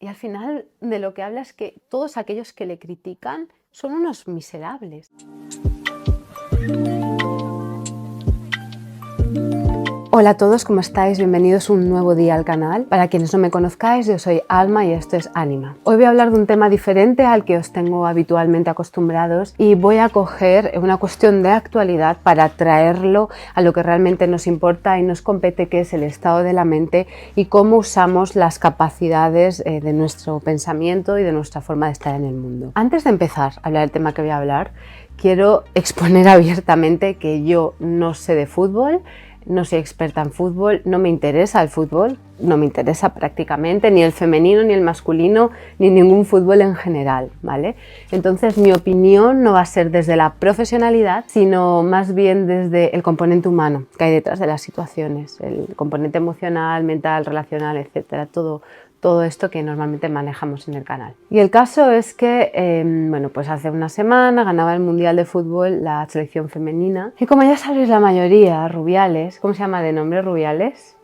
Y al final de lo que habla es que todos aquellos que le critican son unos miserables. Hola a todos, ¿cómo estáis? Bienvenidos un nuevo día al canal. Para quienes no me conozcáis, yo soy Alma y esto es Anima. Hoy voy a hablar de un tema diferente al que os tengo habitualmente acostumbrados y voy a coger una cuestión de actualidad para traerlo a lo que realmente nos importa y nos compete, que es el estado de la mente y cómo usamos las capacidades de nuestro pensamiento y de nuestra forma de estar en el mundo. Antes de empezar a hablar del tema que voy a hablar, quiero exponer abiertamente que yo no sé de fútbol. No soy experta en fútbol, no me interesa el fútbol, no me interesa prácticamente ni el femenino, ni el masculino, ni ningún fútbol en general, ¿vale? Entonces mi opinión no va a ser desde la profesionalidad, sino más bien desde el componente humano que hay detrás de las situaciones, el componente emocional, mental, relacional, etcétera, todo esto que normalmente manejamos en el canal. Y el caso es que, bueno, pues hace una semana ganaba el Mundial de Fútbol la selección femenina. Y como ya sabéis la mayoría, Rubiales, ¿cómo se llama de nombre Rubiales?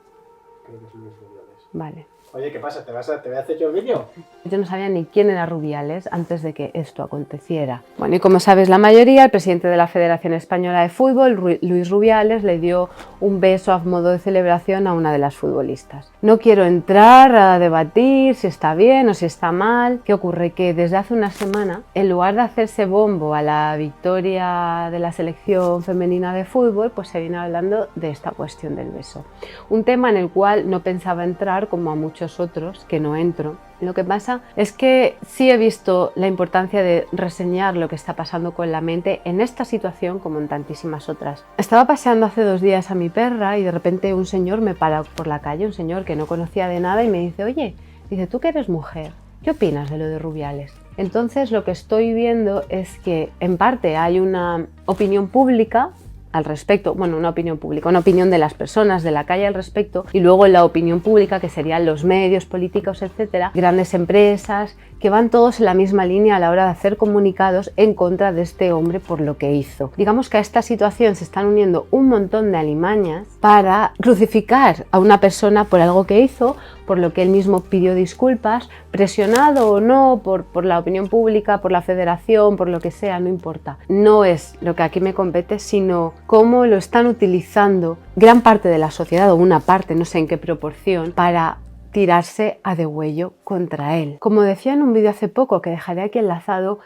Creo que es Luis Rubiales. Vale. Oye, ¿qué pasa? ¿Te voy a hacer yo el vídeo? Yo no sabía ni quién era Rubiales antes de que esto aconteciera. Bueno, y como sabes la mayoría, el presidente de la Federación Española de Fútbol, Luis Rubiales, le dio un beso a modo de celebración a una de las futbolistas. No quiero entrar a debatir si está bien o si está mal. ¿Qué ocurre? Que desde hace una semana, en lugar de hacerse bombo a la victoria de la selección femenina de fútbol, pues se viene hablando de esta cuestión del beso. Un tema en el cual no pensaba entrar, como a muchos otros que no entro. Lo que pasa es que sí he visto la importancia de reseñar lo que está pasando con la mente en esta situación como en tantísimas otras. Estaba paseando hace 2 días a mi perra y de repente un señor me para por la calle, un señor que no conocía de nada, y me dice: oye, dice, tú que eres mujer, ¿qué opinas de lo de Rubiales? Entonces lo que estoy viendo es que en parte hay una opinión pública al respecto, bueno, una opinión pública, una opinión de las personas de la calle al respecto, y luego la opinión pública, que serían los medios políticos, etcétera, grandes empresas, que van todos en la misma línea a la hora de hacer comunicados en contra de este hombre por lo que hizo. Digamos que a esta situación se están uniendo un montón de alimañas para crucificar a una persona por algo que hizo, por lo que él mismo pidió disculpas, presionado o no por la opinión pública, por la federación, por lo que sea, no importa. No es lo que aquí me compete, sino cómo lo están utilizando gran parte de la sociedad, o una parte, no sé en qué proporción, para tirarse a degüello contra él. Como decía en un vídeo hace poco, que dejaré aquí enlazado,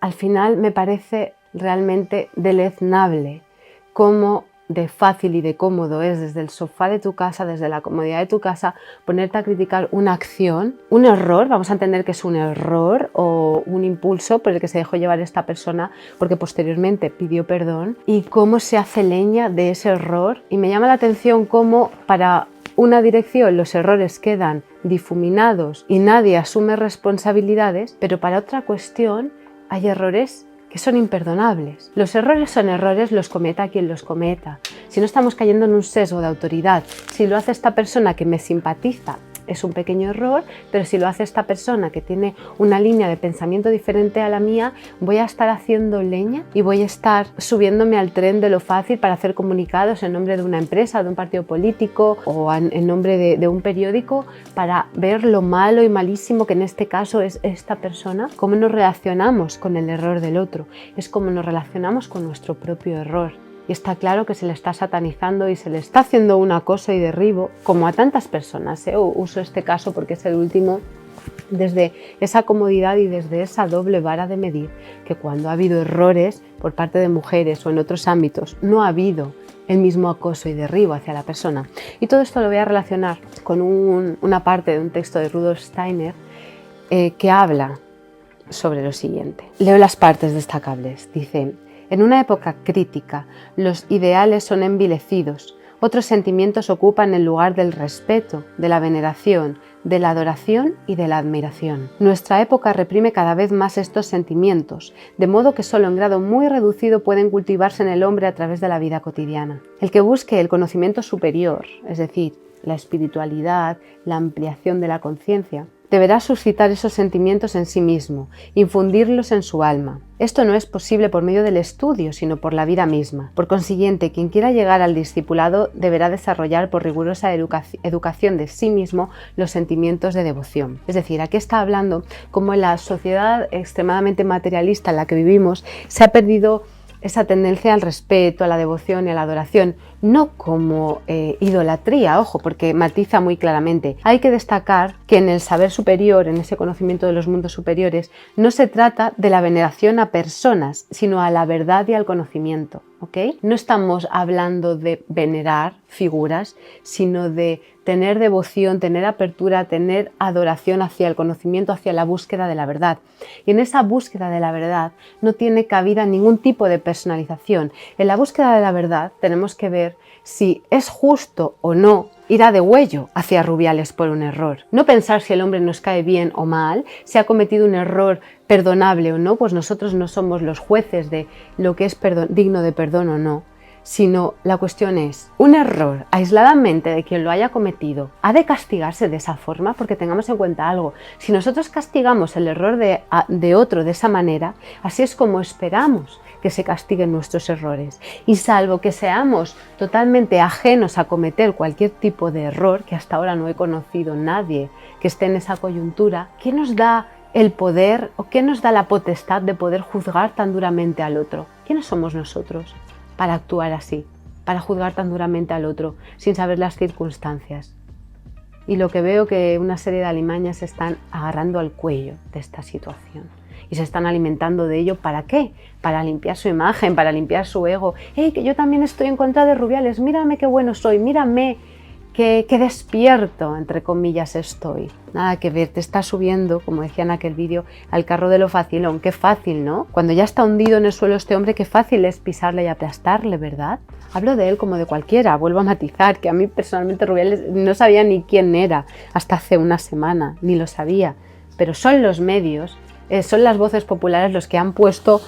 al final me parece realmente deleznable cómo de fácil y de cómodo es desde el sofá de tu casa, desde la comodidad de tu casa, ponerte a criticar una acción, un error, vamos a entender que es un error o un impulso por el que se dejó llevar esta persona porque posteriormente pidió perdón, y cómo se hace leña de ese error. Y me llama la atención cómo para una dirección los errores quedan difuminados y nadie asume responsabilidades, pero para otra cuestión hay errores que son imperdonables. Los errores son errores, los cometa quien los cometa. Si no estamos cayendo en un sesgo de autoridad, si lo hace esta persona que me simpatiza, es un pequeño error, pero si lo hace esta persona que tiene una línea de pensamiento diferente a la mía, voy a estar haciendo leña y voy a estar subiéndome al tren de lo fácil para hacer comunicados en nombre de una empresa, de un partido político o en nombre de un periódico, para ver lo malo y malísimo que en este caso es esta persona. Cómo nos relacionamos con el error del otro, es cómo nos relacionamos con nuestro propio error. Y está claro que se le está satanizando y se le está haciendo un acoso y derribo, como a tantas personas. Uso este caso porque es el último, desde esa comodidad y desde esa doble vara de medir, que cuando ha habido errores por parte de mujeres o en otros ámbitos, no ha habido el mismo acoso y derribo hacia la persona. Y todo esto lo voy a relacionar con una parte de un texto de Rudolf Steiner que habla sobre lo siguiente. Leo las partes destacables. Dice: en una época crítica, los ideales son envilecidos, otros sentimientos ocupan el lugar del respeto, de la veneración, de la adoración y de la admiración. Nuestra época reprime cada vez más estos sentimientos, de modo que solo en grado muy reducido pueden cultivarse en el hombre a través de la vida cotidiana. El que busque el conocimiento superior, es decir, la espiritualidad, la ampliación de la conciencia, deberá suscitar esos sentimientos en sí mismo, infundirlos en su alma. Esto no es posible por medio del estudio, sino por la vida misma. Por consiguiente, quien quiera llegar al discipulado deberá desarrollar por rigurosa educación de sí mismo los sentimientos de devoción. Es decir, aquí está hablando cómo en la sociedad extremadamente materialista en la que vivimos se ha perdido esa tendencia al respeto, a la devoción y a la adoración, no como idolatría, ojo, porque matiza muy claramente. Hay que destacar que en el saber superior, en ese conocimiento de los mundos superiores, no se trata de la veneración a personas, sino a la verdad y al conocimiento, ¿ok? No estamos hablando de venerar figuras, sino de tener devoción, tener apertura, tener adoración hacia el conocimiento, hacia la búsqueda de la verdad. Y en esa búsqueda de la verdad no tiene cabida ningún tipo de personalización. En la búsqueda de la verdad tenemos que ver si es justo o no ir a degüello hacia Rubiales por un error. No pensar si el hombre nos cae bien o mal, si ha cometido un error perdonable o no, pues nosotros no somos los jueces de lo que es digno de perdón o no, sino la cuestión es, un error aisladamente de quien lo haya cometido, ¿ha de castigarse de esa forma? Porque tengamos en cuenta algo, si nosotros castigamos el error de otro de esa manera, así es como esperamos que se castiguen nuestros errores. Y salvo que seamos totalmente ajenos a cometer cualquier tipo de error, que hasta ahora no he conocido nadie que esté en esa coyuntura, ¿quién nos da el poder o quién nos da la potestad de poder juzgar tan duramente al otro? ¿Quiénes somos nosotros para actuar así, para juzgar tan duramente al otro sin saber las circunstancias? Y lo que veo que una serie de alimañas se están agarrando al cuello de esta situación y se están alimentando de ello. ¿Para qué? Para limpiar su imagen, para limpiar su ego. ¡Hey, que yo también estoy en contra de Rubiales! ¡Mírame qué bueno soy! ¡Mírame qué despierto, entre comillas, estoy! Nada que ver, te está subiendo, como decía en aquel vídeo, al carro de lo facilón. ¡Qué fácil!, ¿no? Cuando ya está hundido en el suelo este hombre, qué fácil es pisarle y aplastarle, ¿verdad? Hablo de él como de cualquiera, vuelvo a matizar, que a mí personalmente Rubiales no sabía ni quién era hasta hace una semana, ni lo sabía. Pero son los medios, son las voces populares los que han puesto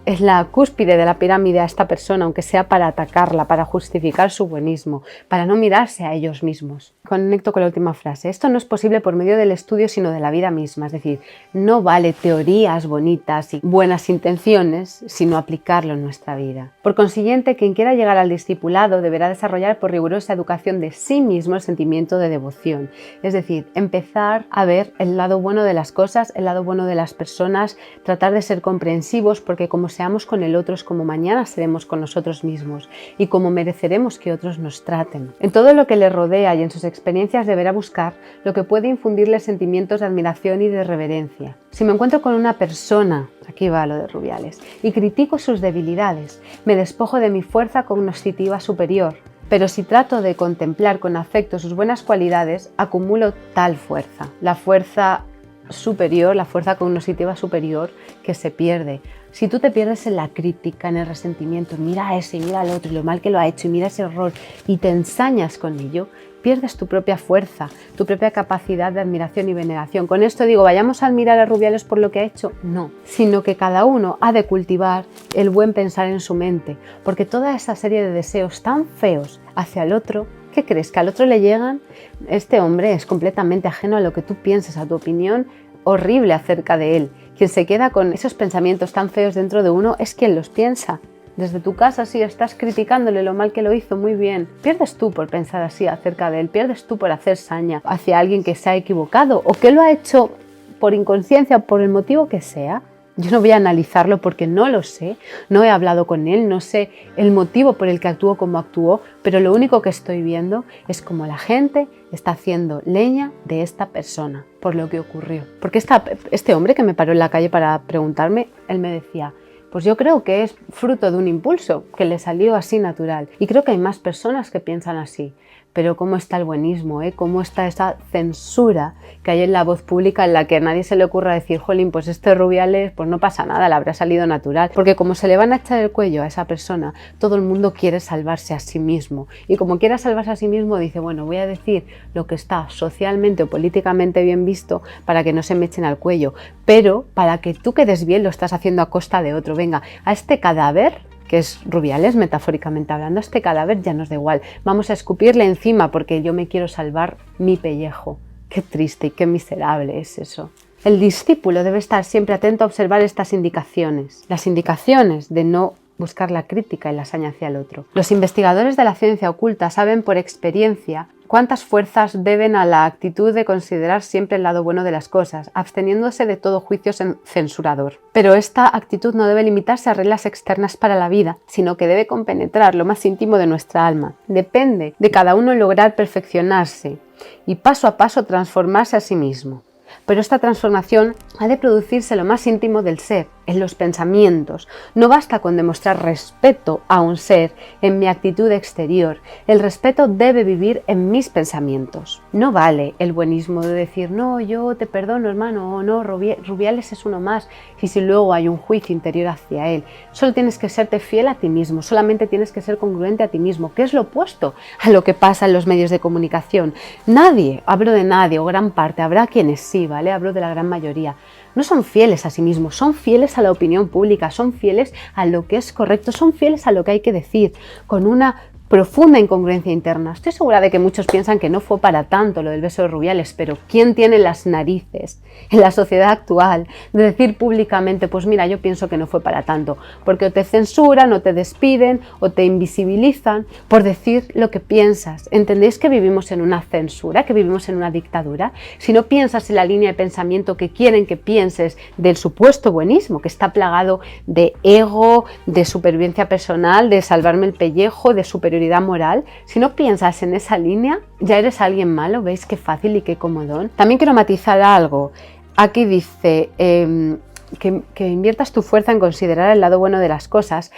es la cúspide de la pirámide a esta persona, aunque sea para atacarla, para justificar su buenismo, para no mirarse a ellos mismos. Conecto con la última frase. Esto no es posible por medio del estudio, sino de la vida misma. Es decir, no vale teorías bonitas y buenas intenciones, sino aplicarlo en nuestra vida. Por consiguiente, quien quiera llegar al discipulado deberá desarrollar por rigurosa educación de sí mismo el sentimiento de devoción. Es decir, empezar a ver el lado bueno de las cosas, el lado bueno de las personas, tratar de ser comprensivos, porque como seamos con el otro es como mañana seremos con nosotros mismos y como mereceremos que otros nos traten. En todo lo que le rodea y en sus experiencias deberá buscar lo que puede infundirle sentimientos de admiración y de reverencia. Si me encuentro con una persona, aquí va lo de Rubiales, y critico sus debilidades, me despojo de mi fuerza cognitiva superior. Pero si trato de contemplar con afecto sus buenas cualidades, acumulo tal fuerza. La fuerza superior, la fuerza cognitiva superior que se pierde. Si tú te pierdes en la crítica, en el resentimiento, mira a ese, mira al otro y lo mal que lo ha hecho y mira ese error y te ensañas con ello, pierdes tu propia fuerza, tu propia capacidad de admiración y veneración. Con esto digo, ¿vayamos a admirar a Rubiales por lo que ha hecho? No, sino que cada uno ha de cultivar el buen pensar en su mente, porque toda esa serie de deseos tan feos hacia el otro, ¿qué crees? ¿Que al otro le llegan? Este hombre es completamente ajeno a lo que tú piensas, a tu opinión horrible acerca de él. Quien se queda con esos pensamientos tan feos dentro de uno es quien los piensa. Desde tu casa, sí, estás criticándole lo mal que lo hizo, muy bien. Pierdes tú por pensar así acerca de él, pierdes tú por hacer saña hacia alguien que se ha equivocado o que lo ha hecho por inconsciencia o por el motivo que sea. Yo no voy a analizarlo porque no lo sé, no he hablado con él, no sé el motivo por el que actuó como actuó, pero lo único que estoy viendo es cómo la gente está haciendo leña de esta persona por lo que ocurrió. Porque este hombre que me paró en la calle para preguntarme, él me decía, pues yo creo que es fruto de un impulso que le salió así natural. Y creo que hay más personas que piensan así. Pero cómo está el buenismo, cómo está esa censura que hay en la voz pública en la que a nadie se le ocurra decir, jolín, pues este Rubiales, pues no pasa nada, le habrá salido natural. Porque como se le van a echar el cuello a esa persona, todo el mundo quiere salvarse a sí mismo. Y como quiera salvarse a sí mismo, dice, bueno, voy a decir lo que está socialmente o políticamente bien visto para que no se me echen al cuello. Pero para que tú quedes bien lo estás haciendo a costa de otro. Venga, a este cadáver, que es Rubiales, metafóricamente hablando, a este cadáver ya nos da igual. Vamos a escupirle encima porque yo me quiero salvar mi pellejo. Qué triste y qué miserable es eso. El discípulo debe estar siempre atento a observar estas indicaciones, las indicaciones de no buscar la crítica y la hazaña hacia el otro. Los investigadores de la ciencia oculta saben por experiencia cuántas fuerzas deben a la actitud de considerar siempre el lado bueno de las cosas, absteniéndose de todo juicio censurador. Pero esta actitud no debe limitarse a reglas externas para la vida, sino que debe compenetrar lo más íntimo de nuestra alma. Depende de cada uno lograr perfeccionarse y paso a paso transformarse a sí mismo. Pero esta transformación ha de producirse en lo más íntimo del ser, en los pensamientos. No basta con demostrar respeto a un ser en mi actitud exterior. El respeto debe vivir en mis pensamientos. No vale el buenismo de decir, no, yo te perdono, hermano, o no, Rubiales es uno más, y si luego hay un juicio interior hacia él. Solo tienes que serte fiel a ti mismo, solamente tienes que ser congruente a ti mismo, que es lo opuesto a lo que pasa en los medios de comunicación. Nadie, hablo de nadie o gran parte, habrá quienes sí, ¿vale? Hablo de la gran mayoría. No son fieles a sí mismos, son fieles a la opinión pública, son fieles a lo que es correcto, son fieles a lo que hay que decir, con una profunda incongruencia interna. Estoy segura de que muchos piensan que no fue para tanto lo del beso de Rubiales, pero ¿quién tiene las narices en la sociedad actual de decir públicamente, pues mira, yo pienso que no fue para tanto? Porque o te censuran, o te despiden, o te invisibilizan por decir lo que piensas. ¿Entendéis que vivimos en una censura, que vivimos en una dictadura? Si no piensas en la línea de pensamiento que quieren que pienses del supuesto buenismo, que está plagado de ego, de supervivencia personal, de salvarme el pellejo, de superioridad moral, si no piensas en esa línea, ya eres alguien malo. ¿Veis qué fácil y qué comodón? También quiero matizar algo. Aquí dice que inviertas tu fuerza en considerar el lado bueno de las cosas,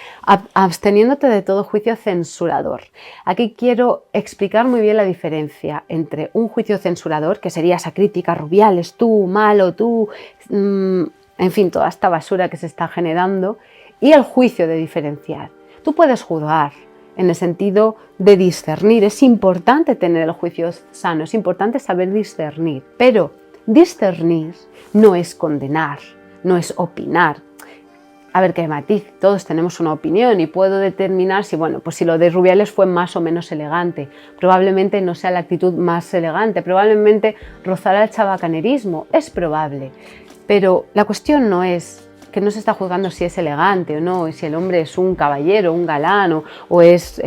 absteniéndote de todo juicio censurador. Aquí quiero explicar muy bien la diferencia entre un juicio censurador, que sería esa crítica, Rubiales, tú, malo, tú, en fin, toda esta basura que se está generando, y el juicio de diferenciar. Tú puedes juzgar, en el sentido de discernir. Es importante tener el juicio sano, es importante saber discernir, pero discernir no es condenar, no es opinar. A ver, qué matiz, todos tenemos una opinión y puedo determinar si, bueno, pues si lo de Rubiales fue más o menos elegante. Probablemente no sea la actitud más elegante, probablemente rozará el chabacanerismo, es probable. Pero la cuestión no es que no se está juzgando si es elegante o no, y si el hombre es un caballero, un galán o es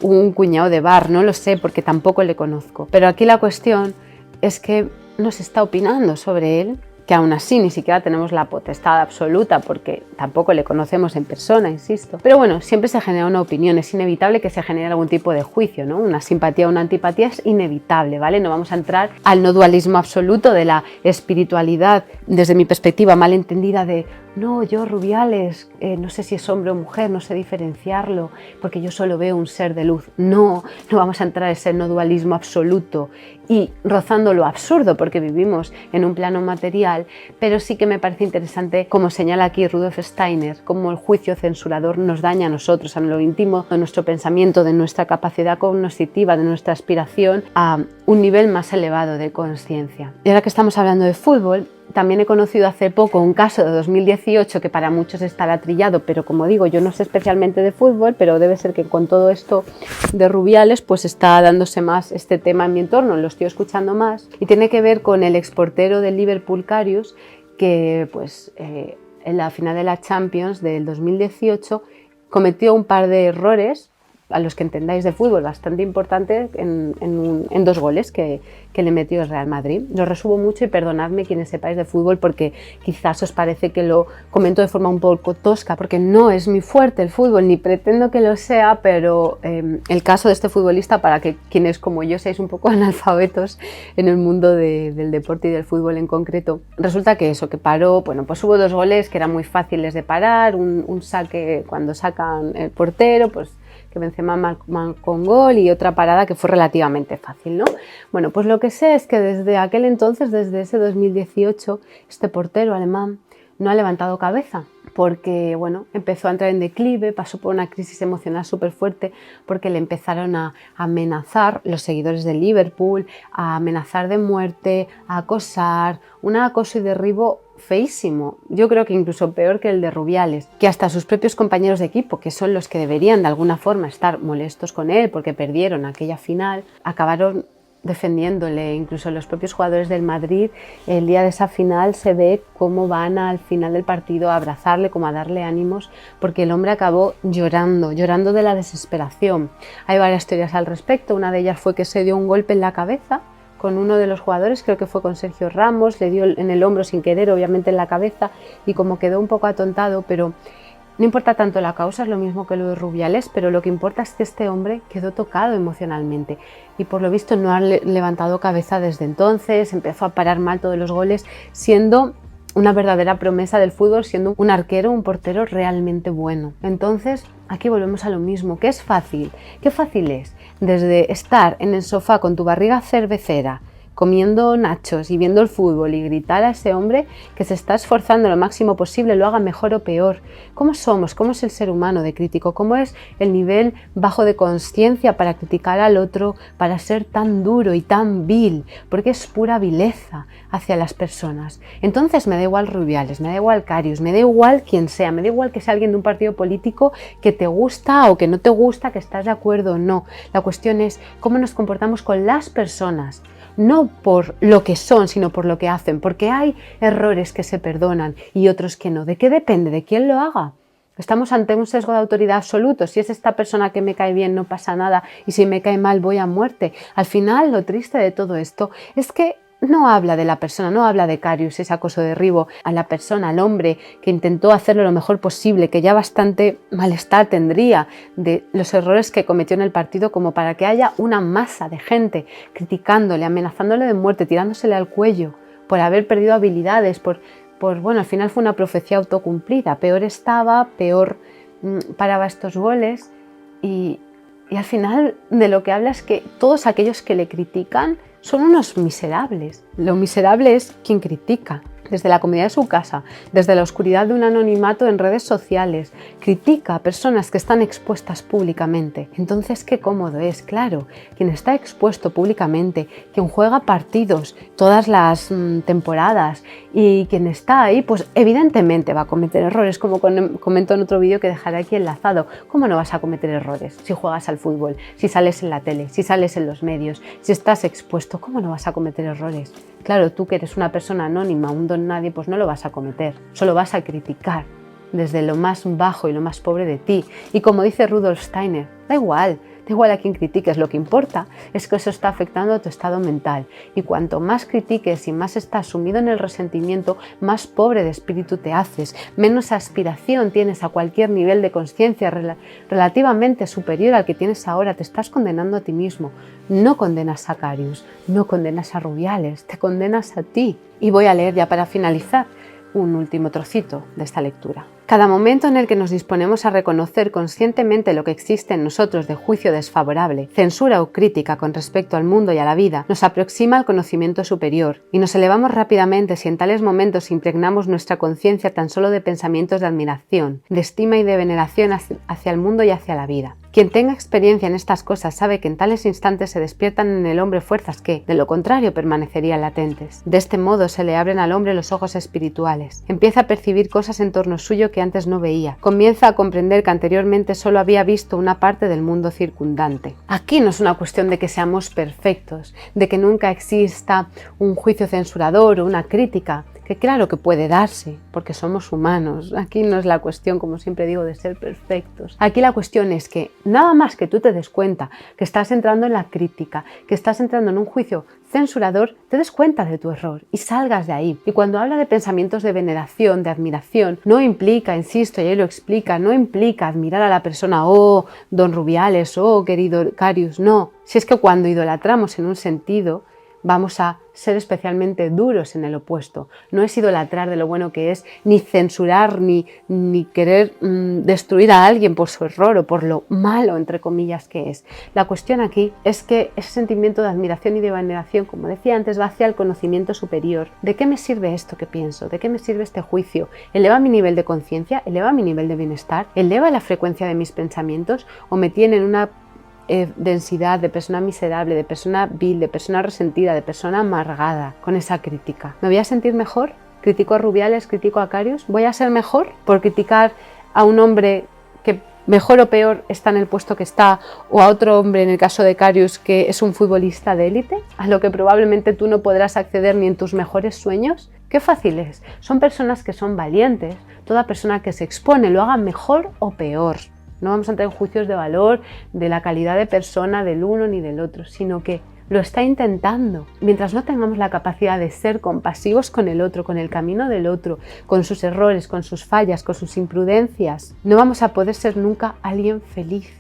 un cuñado de bar, no lo sé porque tampoco le conozco. Pero aquí la cuestión es que no se está opinando sobre él, que aún así ni siquiera tenemos la potestad absoluta porque tampoco le conocemos en persona, insisto. Pero bueno, siempre se genera una opinión, es inevitable que se genere algún tipo de juicio, ¿no? Una simpatía o una antipatía es inevitable, ¿vale? No vamos a entrar al no dualismo absoluto de la espiritualidad, desde mi perspectiva mal entendida de no, yo Rubiales, no sé si es hombre o mujer, no sé diferenciarlo, porque yo solo veo un ser de luz. No vamos a entrar a ese no dualismo absoluto y rozando lo absurdo, porque vivimos en un plano material, pero sí que me parece interesante, como señala aquí Rudolf Steiner, cómo el juicio censurador nos daña a nosotros, a lo íntimo de nuestro pensamiento, de nuestra capacidad cognitiva, de nuestra aspiración a un nivel más elevado de conciencia. Y ahora que estamos hablando de fútbol, también he conocido hace poco un caso de 2018 que para muchos estará trillado, pero como digo, yo no sé especialmente de fútbol, pero debe ser que con todo esto de Rubiales pues está dándose más este tema en mi entorno, lo estoy escuchando más, y tiene que ver con el exportero del Liverpool, Karius, que pues en la final de la Champions del 2018 cometió un par de errores, a los que entendáis de fútbol, bastante importante en dos goles que le metió el Real Madrid. Lo resumo mucho y perdonadme quienes sepáis de fútbol porque quizás os parece que lo comento de forma un poco tosca, porque no es muy fuerte el fútbol, ni pretendo que lo sea, pero el caso de este futbolista, para que quienes como yo seáis un poco analfabetos en el mundo del deporte y del fútbol en concreto, resulta que eso, que paró, bueno, pues hubo dos goles que eran muy fáciles de parar, un saque cuando sacan el portero, pues que Benzema con gol, y otra parada que fue relativamente fácil, ¿no? Bueno, pues lo que sé es que desde aquel entonces, desde ese 2018, este portero alemán no ha levantado cabeza, porque bueno, empezó a entrar en declive, pasó por una crisis emocional súper fuerte, porque le empezaron a amenazar los seguidores de Liverpool, a amenazar de muerte, a acosar, un acoso y derribo feísimo, yo creo que incluso peor que el de Rubiales, que hasta sus propios compañeros de equipo, que son los que deberían de alguna forma estar molestos con él porque perdieron aquella final, acabaron defendiéndole. Incluso los propios jugadores del Madrid, el día de esa final se ve cómo van al final del partido a abrazarle, como a darle ánimos, porque el hombre acabó llorando de la desesperación. Hay varias teorías al respecto. Una de ellas fue que se dio un golpe en la cabeza con uno de los jugadores, creo que fue con Sergio Ramos, le dio en el hombro sin querer, obviamente en la cabeza, y como quedó un poco atontado, pero no importa tanto la causa, es lo mismo que lo de Rubiales, pero lo que importa es que este hombre quedó tocado emocionalmente y por lo visto no ha levantado cabeza desde entonces, empezó a parar mal todos los goles, siendo una verdadera promesa del fútbol, siendo un arquero, un portero realmente bueno. Entonces, aquí volvemos a lo mismo, que es fácil. ¿Qué fácil es? Desde estar en el sofá con tu barriga cervecera, comiendo nachos y viendo el fútbol y gritar a ese hombre que se está esforzando lo máximo posible, lo haga mejor o peor. ¿Cómo somos? ¿Cómo es el ser humano de crítico? ¿Cómo es el nivel bajo de conciencia para criticar al otro, para ser tan duro y tan vil? Porque es pura vileza hacia las personas. Entonces me da igual Rubiales, me da igual Karius, me da igual quien sea, me da igual que sea alguien de un partido político que te gusta o que no te gusta, que estás de acuerdo o no. La cuestión es cómo nos comportamos con las personas. No por lo que son, sino por lo que hacen, porque hay errores que se perdonan y otros que no. ¿De qué depende? ¿De quién lo haga? Estamos ante un sesgo de autoridad absoluto. Si es esta persona que me cae bien, no pasa nada, y si me cae mal, voy a muerte. Al final, lo triste de todo esto es que no habla de la persona, no habla de Karius, ese acoso derribo a la persona, al hombre que intentó hacerlo lo mejor posible, que ya bastante malestar tendría de los errores que cometió en el partido como para que haya una masa de gente criticándole, amenazándole de muerte, tirándosele al cuello por haber perdido habilidades, bueno, al final fue una profecía autocumplida, peor estaba, peor paraba estos goles y al final de lo que habla es que todos aquellos que le critican son unos miserables. Lo miserable es quien critica, desde la comodidad de su casa, desde la oscuridad de un anonimato en redes sociales, critica a personas que están expuestas públicamente. Entonces, qué cómodo es, claro, quien está expuesto públicamente, quien juega partidos todas las temporadas y quien está ahí, pues evidentemente va a cometer errores, como comento en otro vídeo que dejaré aquí enlazado. ¿Cómo no vas a cometer errores si juegas al fútbol, si sales en la tele, si sales en los medios, si estás expuesto? ¿Cómo no vas a cometer errores? Claro, tú que eres una persona anónima, un don nadie, pues no lo vas a cometer, solo vas a criticar desde lo más bajo y lo más pobre de ti. Y como dice Rudolf Steiner, da igual a quien critiques, lo que importa es que eso está afectando a tu estado mental. Y cuanto más critiques y más estás sumido en el resentimiento, más pobre de espíritu te haces, menos aspiración tienes a cualquier nivel de conciencia relativamente superior al que tienes ahora, te estás condenando a ti mismo. No condenas a Karius, no condenas a Rubiales, te condenas a ti. Y voy a leer ya para finalizar un último trocito de esta lectura. Cada momento en el que nos disponemos a reconocer conscientemente lo que existe en nosotros de juicio desfavorable, censura o crítica con respecto al mundo y a la vida, nos aproxima al conocimiento superior y nos elevamos rápidamente si en tales momentos impregnamos nuestra conciencia tan solo de pensamientos de admiración, de estima y de veneración hacia el mundo y hacia la vida. Quien tenga experiencia en estas cosas sabe que en tales instantes se despiertan en el hombre fuerzas que, de lo contrario, permanecerían latentes. De este modo se le abren al hombre los ojos espirituales. Empieza a percibir cosas en torno suyo que antes no veía. Comienza a comprender que anteriormente solo había visto una parte del mundo circundante. Aquí no es una cuestión de que seamos perfectos, de que nunca exista un juicio censurador o una crítica, que claro que puede darse, porque somos humanos. Aquí no es la cuestión, como siempre digo, de ser perfectos. Aquí la cuestión es que nada más que tú te des cuenta que estás entrando en la crítica, que estás entrando en un juicio censurador, te des cuenta de tu error y salgas de ahí. Y cuando habla de pensamientos de veneración, de admiración, no implica, insisto, y él lo explica, no implica admirar a la persona, oh, don Rubiales, oh, querido Karius, no. Si es que cuando idolatramos en un sentido, vamos a ser especialmente duros en el opuesto. No es idolatrar de lo bueno que es, ni censurar, ni querer destruir a alguien por su error o por lo malo, entre comillas, que es. La cuestión aquí es que ese sentimiento de admiración y de veneración, como decía antes, va hacia el conocimiento superior. ¿De qué me sirve esto que pienso? ¿De qué me sirve este juicio? ¿Eleva mi nivel de conciencia? ¿Eleva mi nivel de bienestar? ¿Eleva la frecuencia de mis pensamientos? ¿O me tiene en una densidad de persona miserable, de persona vil, de persona resentida, de persona amargada con esa crítica? ¿Me voy a sentir mejor? ¿Critico a Rubiales, critico a Karius? ¿Voy a ser mejor por criticar a un hombre que mejor o peor está en el puesto que está, o a otro hombre, en el caso de Karius, que es un futbolista de élite, a lo que probablemente tú no podrás acceder ni en tus mejores sueños? ¡Qué fácil es! Son personas que son valientes, toda persona que se expone, lo haga mejor o peor. No vamos a entrar en juicios de valor, de la calidad de persona del uno ni del otro, sino que lo está intentando. Mientras no tengamos la capacidad de ser compasivos con el otro, con el camino del otro, con sus errores, con sus fallas, con sus imprudencias, no vamos a poder ser nunca alguien feliz.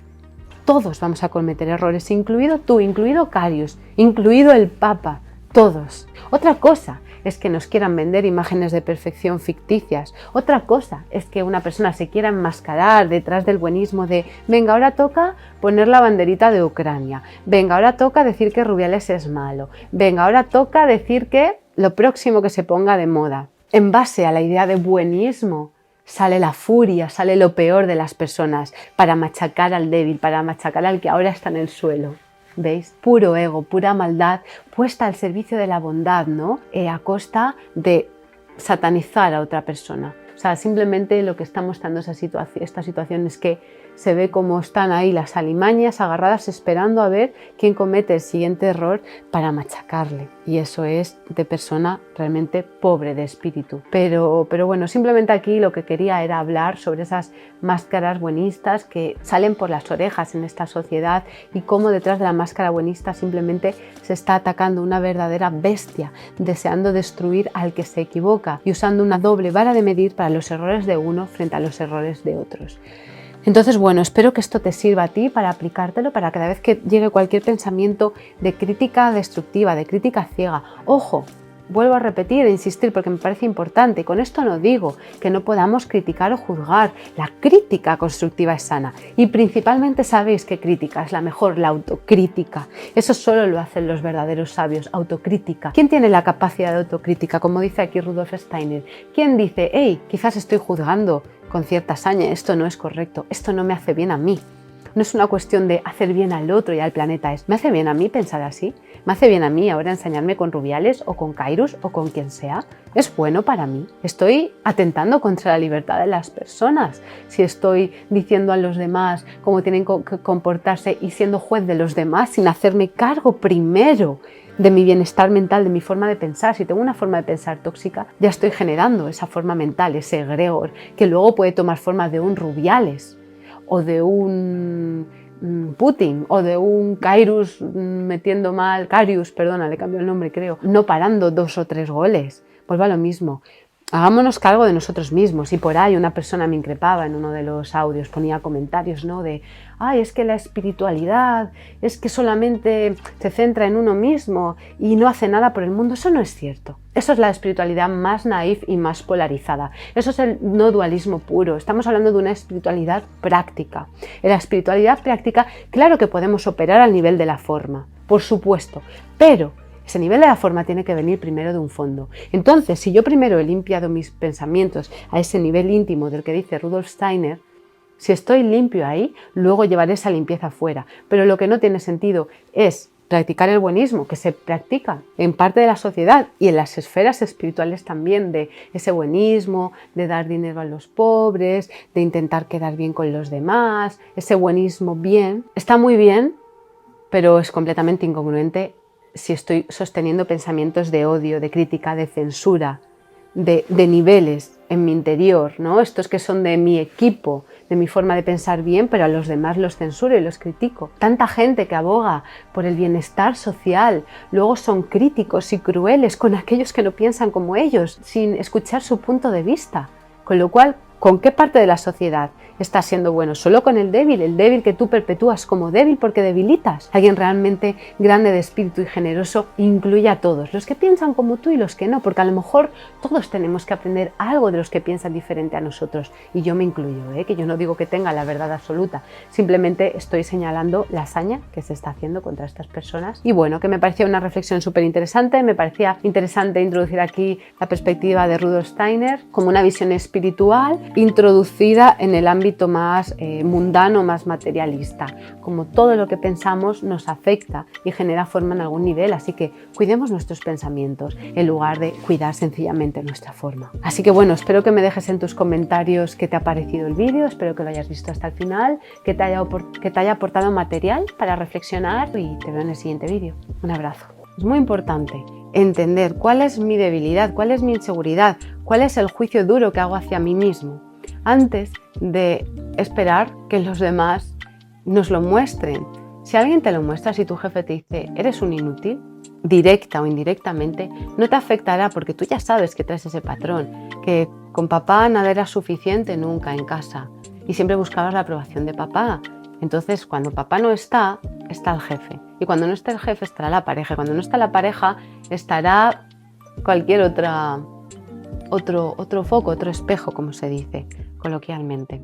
Todos vamos a cometer errores, incluido tú, incluido Karius, incluido el Papa, todos. Otra cosa es que nos quieran vender imágenes de perfección ficticias. Otra cosa es que una persona se quiera enmascarar detrás del buenismo de venga, ahora toca poner la banderita de Ucrania, venga, ahora toca decir que Rubiales es malo, venga, ahora toca decir que lo próximo que se ponga de moda. En base a la idea de buenismo sale la furia, sale lo peor de las personas para machacar al débil, para machacar al que ahora está en el suelo. ¿Veis? Puro ego, pura maldad puesta al servicio de la bondad, ¿no? A costa de satanizar a otra persona. O sea, simplemente lo que está mostrando esta situación es que se ve cómo están ahí las alimañas agarradas esperando a ver quién comete el siguiente error para machacarle. Y eso es de persona realmente pobre de espíritu. Pero bueno, simplemente aquí lo que quería era hablar sobre esas máscaras buenistas que salen por las orejas en esta sociedad y cómo detrás de la máscara buenista simplemente se está atacando una verdadera bestia, deseando destruir al que se equivoca y usando una doble vara de medir para los errores de uno frente a los errores de otros. Entonces, bueno, espero que esto te sirva a ti para aplicártelo, para cada vez que llegue cualquier pensamiento de crítica destructiva, de crítica ciega. Ojo, vuelvo a repetir e insistir porque me parece importante. Con esto no digo que no podamos criticar o juzgar. La crítica constructiva es sana. Y principalmente sabéis que crítica es la mejor, la autocrítica. Eso solo lo hacen los verdaderos sabios, autocrítica. ¿Quién tiene la capacidad de autocrítica? Como dice aquí Rudolf Steiner. ¿Quién dice, hey, quizás estoy juzgando con cierta saña, esto no es correcto, esto no me hace bien a mí? No es una cuestión de hacer bien al otro y al planeta, es ¿me hace bien a mí pensar así? ¿Me hace bien a mí ahora ensañarme con Rubiales o con Kairos o con quien sea? ¿Es bueno para mí? ¿Estoy atentando contra la libertad de las personas si estoy diciendo a los demás cómo tienen que comportarse y siendo juez de los demás sin hacerme cargo primero de mi bienestar mental, de mi forma de pensar? Si tengo una forma de pensar tóxica, ya estoy generando esa forma mental, ese egregor, que luego puede tomar forma de un Rubiales o de un Putin o de un Karius metiendo mal, Karius, perdona, le cambió el nombre creo, no parando 2 o 3 goles. Vuelvo a lo mismo. Hagámonos cargo de nosotros mismos. Y por ahí una persona me increpaba en uno de los audios, ponía comentarios, ¿no? De, ay, es que la espiritualidad es que solamente se centra en uno mismo y no hace nada por el mundo. Eso no es cierto. Eso es la espiritualidad más naif y más polarizada. Eso es el no dualismo puro. Estamos hablando de una espiritualidad práctica. En la espiritualidad práctica, claro que podemos operar al nivel de la forma, por supuesto, pero ese nivel de la forma tiene que venir primero de un fondo. Entonces, si yo primero he limpiado mis pensamientos a ese nivel íntimo del que dice Rudolf Steiner, si estoy limpio ahí, luego llevaré esa limpieza fuera. Pero lo que no tiene sentido es practicar el buenismo, que se practica en parte de la sociedad y en las esferas espirituales también, de ese buenismo, de dar dinero a los pobres, de intentar quedar bien con los demás. Ese buenismo bien, está muy bien, pero es completamente incongruente si estoy sosteniendo pensamientos de odio, de crítica, de censura, de niveles en mi interior, ¿no? Estos que son de mi equipo, de mi forma de pensar bien, pero a los demás los censuro y los critico. Tanta gente que aboga por el bienestar social, luego son críticos y crueles con aquellos que no piensan como ellos, sin escuchar su punto de vista. Con lo cual, ¿con qué parte de la sociedad estás siendo bueno? ¿Solo con el débil que tú perpetúas como débil porque debilitas? Alguien realmente grande de espíritu y generoso incluye a todos, los que piensan como tú y los que no, porque a lo mejor todos tenemos que aprender algo de los que piensan diferente a nosotros, y yo me incluyo, que yo no digo que tenga la verdad absoluta, simplemente estoy señalando la hazaña que se está haciendo contra estas personas. Y bueno, que me parecía una reflexión súper interesante, me parecía interesante introducir aquí la perspectiva de Rudolf Steiner como una visión espiritual introducida en el ámbito más mundano, más materialista. Como todo lo que pensamos nos afecta y genera forma en algún nivel, así que cuidemos nuestros pensamientos en lugar de cuidar sencillamente nuestra forma. Así que bueno, espero que me dejes en tus comentarios qué te ha parecido el vídeo, espero que lo hayas visto hasta el final, que te haya aportado material para reflexionar y te veo en el siguiente vídeo. Un abrazo. Es muy importante entender cuál es mi debilidad, cuál es mi inseguridad, cuál es el juicio duro que hago hacia mí mismo, antes de esperar que los demás nos lo muestren. Si alguien te lo muestra, si tu jefe te dice eres un inútil, directa o indirectamente, no te afectará porque tú ya sabes que traes ese patrón, que con papá nada era suficiente nunca en casa y siempre buscabas la aprobación de papá. Entonces, cuando papá no está, está el jefe. Y cuando no está el jefe, estará la pareja. Y cuando no está la pareja, estará cualquier otro foco, otro espejo, como se dice coloquialmente.